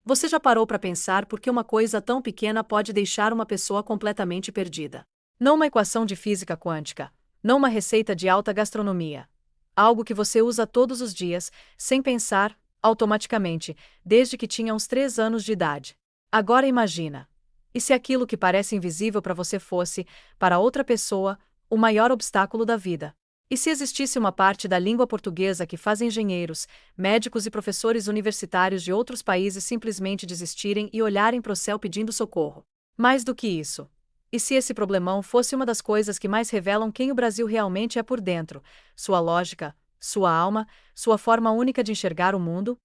Você já parou para pensar por que uma coisa tão pequena pode deixar uma pessoa completamente perdida? Não uma equação de física quântica, não uma receita de alta gastronomia. Algo que você usa todos os dias, sem pensar, automaticamente, desde que tinha uns 3 anos de idade. Agora imagina. E se aquilo que parece invisível para você fosse, para outra pessoa, o maior obstáculo da vida? E se existisse uma parte da língua portuguesa que faz engenheiros, médicos e professores universitários de outros países simplesmente desistirem e olharem para o céu pedindo socorro? Mais do que isso. E se esse problemão fosse uma das coisas que mais revelam quem o Brasil realmente é por dentro, sua lógica, sua alma, sua forma única de enxergar o mundo?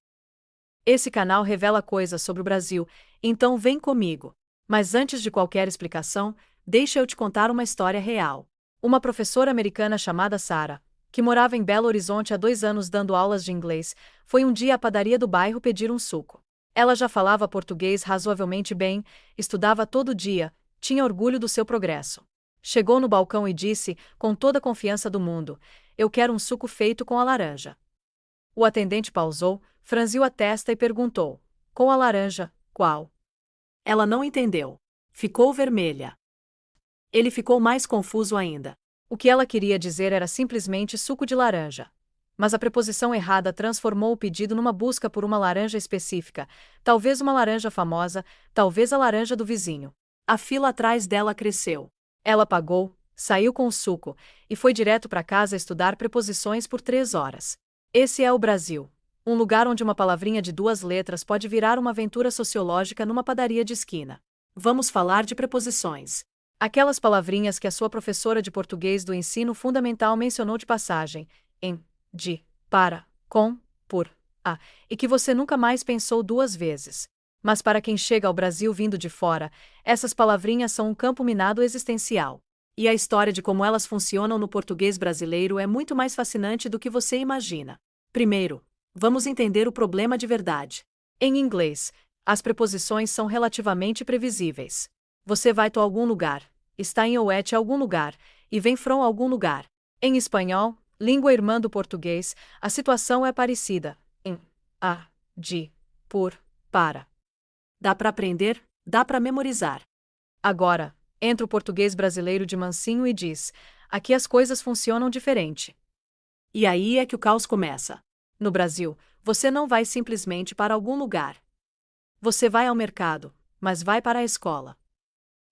Esse canal revela coisas sobre o Brasil, então vem comigo. Mas antes de qualquer explicação, deixa eu te contar uma história real. Uma professora americana chamada Sarah, que morava em Belo Horizonte há 2 anos dando aulas de inglês, foi um dia à padaria do bairro pedir um suco. Ela já falava português razoavelmente bem, estudava todo dia, tinha orgulho do seu progresso. Chegou no balcão e disse, com toda a confiança do mundo: "Eu quero um suco feito com a laranja." O atendente pausou, franziu a testa e perguntou: "Com a laranja, qual?" Ela não entendeu. Ficou vermelha. Ele ficou mais confuso ainda. O que ela queria dizer era simplesmente suco de laranja. Mas a preposição errada transformou o pedido numa busca por uma laranja específica, talvez uma laranja famosa, talvez a laranja do vizinho. A fila atrás dela cresceu. Ela pagou, saiu com o suco, e foi direto para casa estudar preposições por 3 horas. Esse é o Brasil. Um lugar onde uma palavrinha de 2 letras pode virar uma aventura sociológica numa padaria de esquina. Vamos falar de preposições. Aquelas palavrinhas que a sua professora de português do ensino fundamental mencionou de passagem, em, de, para, com, por, a, e que você nunca mais pensou 2 vezes. Mas para quem chega ao Brasil vindo de fora, essas palavrinhas são um campo minado existencial. E a história de como elas funcionam no português brasileiro é muito mais fascinante do que você imagina. Primeiro, vamos entender o problema de verdade. Em inglês, as preposições são relativamente previsíveis. Você vai to algum lugar, está em ou at algum lugar, e vem from algum lugar. Em espanhol, língua irmã do português, a situação é parecida. Em, a, de, por, para. Dá para aprender, dá para memorizar. Agora, entra o português brasileiro de mansinho e diz: aqui as coisas funcionam diferente. E aí é que o caos começa. No Brasil, você não vai simplesmente para algum lugar. Você vai ao mercado, mas vai para a escola.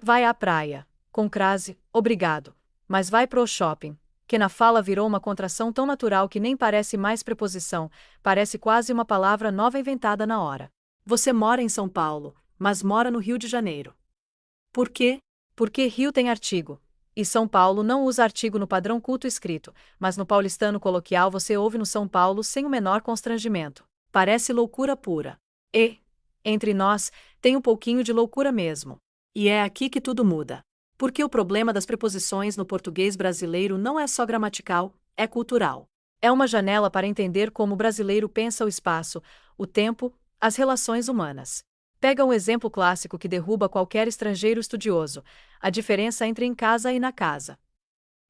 Vai à praia, com crase, obrigado, mas vai pro shopping, que na fala virou uma contração tão natural que nem parece mais preposição, parece quase uma palavra nova inventada na hora. Você mora em São Paulo, mas mora no Rio de Janeiro. Por quê? Porque Rio tem artigo. E São Paulo não usa artigo no padrão culto escrito, mas no paulistano coloquial você ouve no São Paulo sem o menor constrangimento. Parece loucura pura. E, entre nós, tem um pouquinho de loucura mesmo. E é aqui que tudo muda. Porque o problema das preposições no português brasileiro não é só gramatical, é cultural. É uma janela para entender como o brasileiro pensa o espaço, o tempo, as relações humanas. Pega um exemplo clássico que derruba qualquer estrangeiro estudioso: a diferença entre em casa e na casa.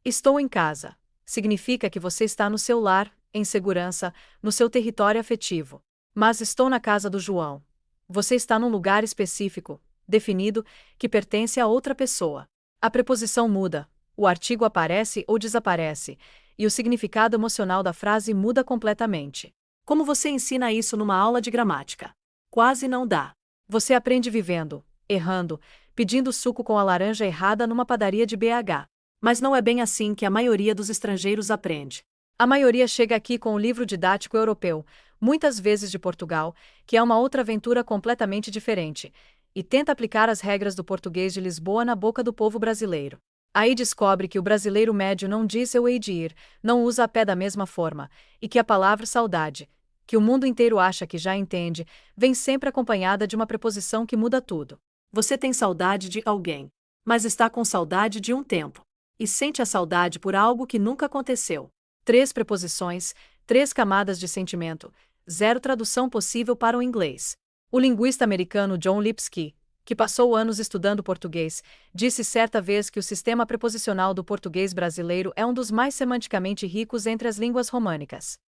Estou em casa significa que você está no seu lar, em segurança, no seu território afetivo. Mas estou na casa do João. Você está num lugar específico, definido, que pertence a outra pessoa. A preposição muda, o artigo aparece ou desaparece, e o significado emocional da frase muda completamente. Como você ensina isso numa aula de gramática? Quase não dá. Você aprende vivendo, errando, pedindo suco com a laranja errada numa padaria de BH. Mas não é bem assim que a maioria dos estrangeiros aprende. A maioria chega aqui com o livro didático europeu, muitas vezes de Portugal, que é uma outra aventura completamente diferente, e tenta aplicar as regras do português de Lisboa na boca do povo brasileiro. Aí descobre que o brasileiro médio não diz eu hei de ir, não usa a pé da mesma forma, e que a palavra saudade, que o mundo inteiro acha que já entende, vem sempre acompanhada de uma preposição que muda tudo. Você tem saudade de alguém, mas está com saudade de um tempo. E sente a saudade por algo que nunca aconteceu. 3 preposições, 3 camadas de sentimento, 0 tradução possível para o inglês. O linguista americano John Lipsky, que passou anos estudando português, disse certa vez que o sistema preposicional do português brasileiro é um dos mais semanticamente ricos entre as línguas românicas.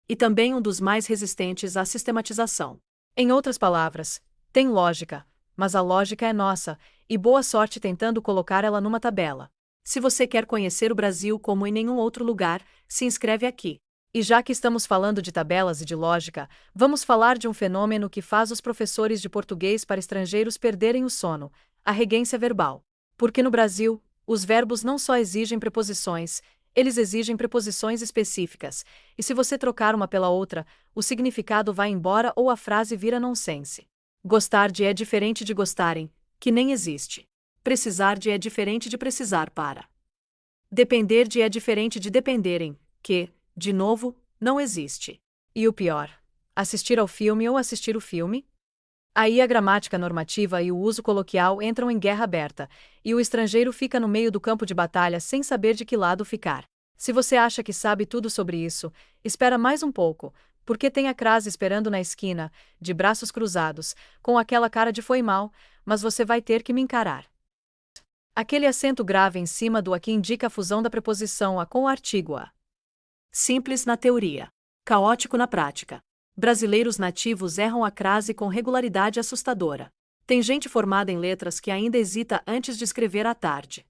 E também um dos mais resistentes à sistematização. Em outras palavras, tem lógica, mas a lógica é nossa, e boa sorte tentando colocar ela numa tabela. Se você quer conhecer o Brasil como em nenhum outro lugar, se inscreve aqui. E já que estamos falando de tabelas e de lógica, vamos falar de um fenômeno que faz os professores de português para estrangeiros perderem o sono: a regência verbal. Porque no Brasil, os verbos não só exigem preposições, eles exigem preposições específicas, e se você trocar uma pela outra, o significado vai embora ou a frase vira nonsense. Gostar de é diferente de gostarem, que nem existe. Precisar de é diferente de precisar para. Depender de é diferente de dependerem, que, de novo, não existe. E o pior: assistir ao filme ou assistir o filme? Aí a gramática normativa e o uso coloquial entram em guerra aberta, e o estrangeiro fica no meio do campo de batalha sem saber de que lado ficar. Se você acha que sabe tudo sobre isso, espera mais um pouco, porque tem a crase esperando na esquina, de braços cruzados, com aquela cara de foi mal, mas você vai ter que me encarar. Aquele acento grave em cima do a que indica a fusão da preposição a com o artigo a. Simples na teoria, caótico na prática. Brasileiros nativos erram a crase com regularidade assustadora. Tem gente formada em letras que ainda hesita antes de escrever à tarde.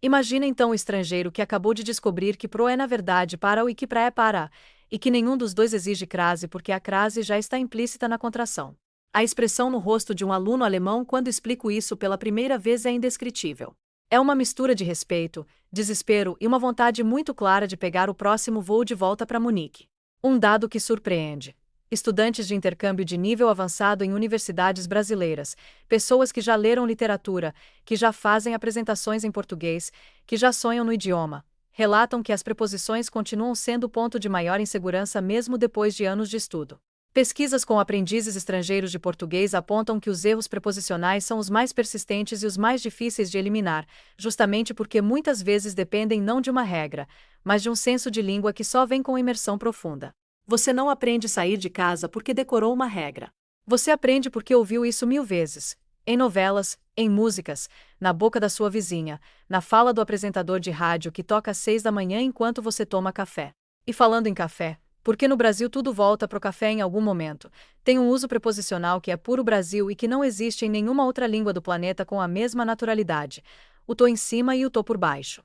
Imagina então o estrangeiro que acabou de descobrir que pro é na verdade para o e que pra é para, e que nenhum dos dois exige crase porque a crase já está implícita na contração. A expressão no rosto de um aluno alemão quando explico isso pela primeira vez é indescritível. É uma mistura de respeito, desespero e uma vontade muito clara de pegar o próximo voo de volta para Munique. Um dado que surpreende: estudantes de intercâmbio de nível avançado em universidades brasileiras, pessoas que já leram literatura, que já fazem apresentações em português, que já sonham no idioma, relatam que as preposições continuam sendo o ponto de maior insegurança mesmo depois de anos de estudo. Pesquisas com aprendizes estrangeiros de português apontam que os erros preposicionais são os mais persistentes e os mais difíceis de eliminar, justamente porque muitas vezes dependem não de uma regra, mas de um senso de língua que só vem com imersão profunda. Você não aprende a sair de casa porque decorou uma regra. Você aprende porque ouviu isso 1000 vezes. Em novelas, em músicas, na boca da sua vizinha, na fala do apresentador de rádio que toca às 6 da manhã enquanto você toma café. E falando em café, porque no Brasil tudo volta pro café em algum momento, tem um uso preposicional que é puro Brasil e que não existe em nenhuma outra língua do planeta com a mesma naturalidade: o tô em cima e o tô por baixo.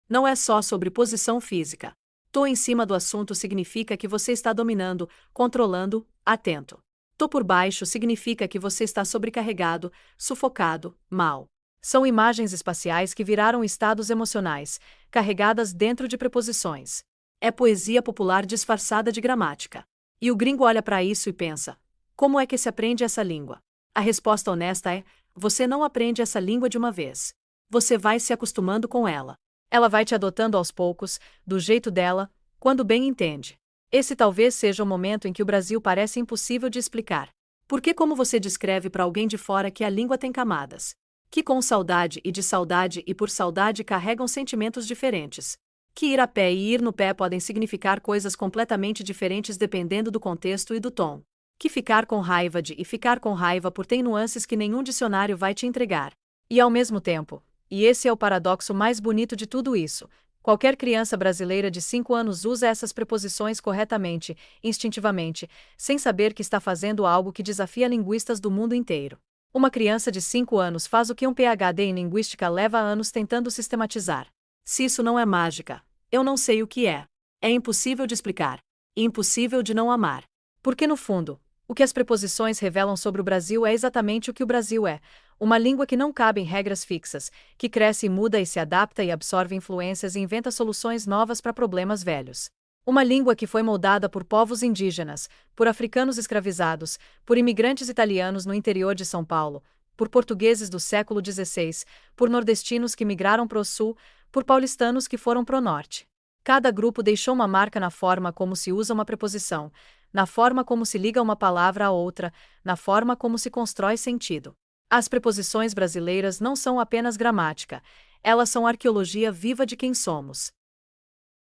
Não é só sobre posição física. Tô em cima do assunto significa que você está dominando, controlando, atento. Tô por baixo significa que você está sobrecarregado, sufocado, mal. São imagens espaciais que viraram estados emocionais, carregadas dentro de preposições. É poesia popular disfarçada de gramática. E o gringo olha para isso e pensa: como é que se aprende essa língua? A resposta honesta é: você não aprende essa língua de uma vez. Você vai se acostumando com ela. Ela vai te adotando aos poucos, do jeito dela, quando bem entende. Esse talvez seja o momento em que o Brasil parece impossível de explicar. Porque como você descreve para alguém de fora que a língua tem camadas? Que com saudade e de saudade e por saudade carregam sentimentos diferentes. Que ir a pé e ir no pé podem significar coisas completamente diferentes dependendo do contexto e do tom. Que ficar com raiva de e ficar com raiva por tem nuances que nenhum dicionário vai te entregar. E ao mesmo tempo, e esse é o paradoxo mais bonito de tudo isso, qualquer criança brasileira de 5 anos usa essas preposições corretamente, instintivamente, sem saber que está fazendo algo que desafia linguistas do mundo inteiro. Uma criança de 5 anos faz o que um PhD em linguística leva anos tentando sistematizar. Se isso não é mágica, eu não sei o que é. É impossível de explicar. E impossível de não amar. Porque no fundo, o que as preposições revelam sobre o Brasil é exatamente o que o Brasil é: uma língua que não cabe em regras fixas, que cresce e muda e se adapta e absorve influências e inventa soluções novas para problemas velhos. Uma língua que foi moldada por povos indígenas, por africanos escravizados, por imigrantes italianos no interior de São Paulo, por portugueses do século XVI, por nordestinos que migraram para o sul, por paulistanos que foram pro norte. Cada grupo deixou uma marca na forma como se usa uma preposição, na forma como se liga uma palavra a outra, na forma como se constrói sentido. As preposições brasileiras não são apenas gramática, elas são arqueologia viva de quem somos.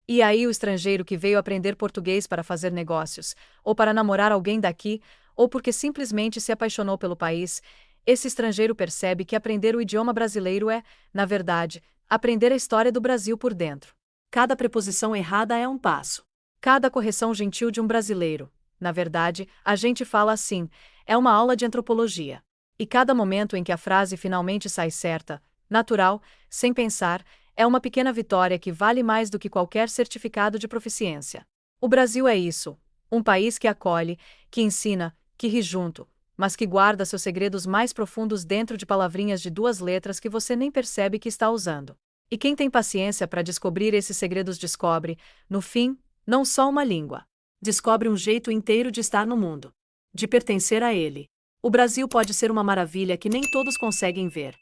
E aí o estrangeiro que veio aprender português para fazer negócios, ou para namorar alguém daqui, ou porque simplesmente se apaixonou pelo país, esse estrangeiro percebe que aprender o idioma brasileiro é, na verdade, aprender a história do Brasil por dentro. Cada preposição errada é um passo. Cada correção gentil de um brasileiro, Na verdade, a gente fala assim, é uma aula de antropologia. E cada momento em que a frase finalmente sai certa, natural, sem pensar, é uma pequena vitória que vale mais do que qualquer certificado de proficiência. O Brasil é isso, um país que acolhe, que ensina, que ri junto, mas que guarda seus segredos mais profundos dentro de palavrinhas de 2 letras que você nem percebe que está usando. E quem tem paciência para descobrir esses segredos descobre, no fim, não só uma língua. Descobre um jeito inteiro de estar no mundo. De pertencer a ele. O Brasil pode ser uma maravilha que nem todos conseguem ver.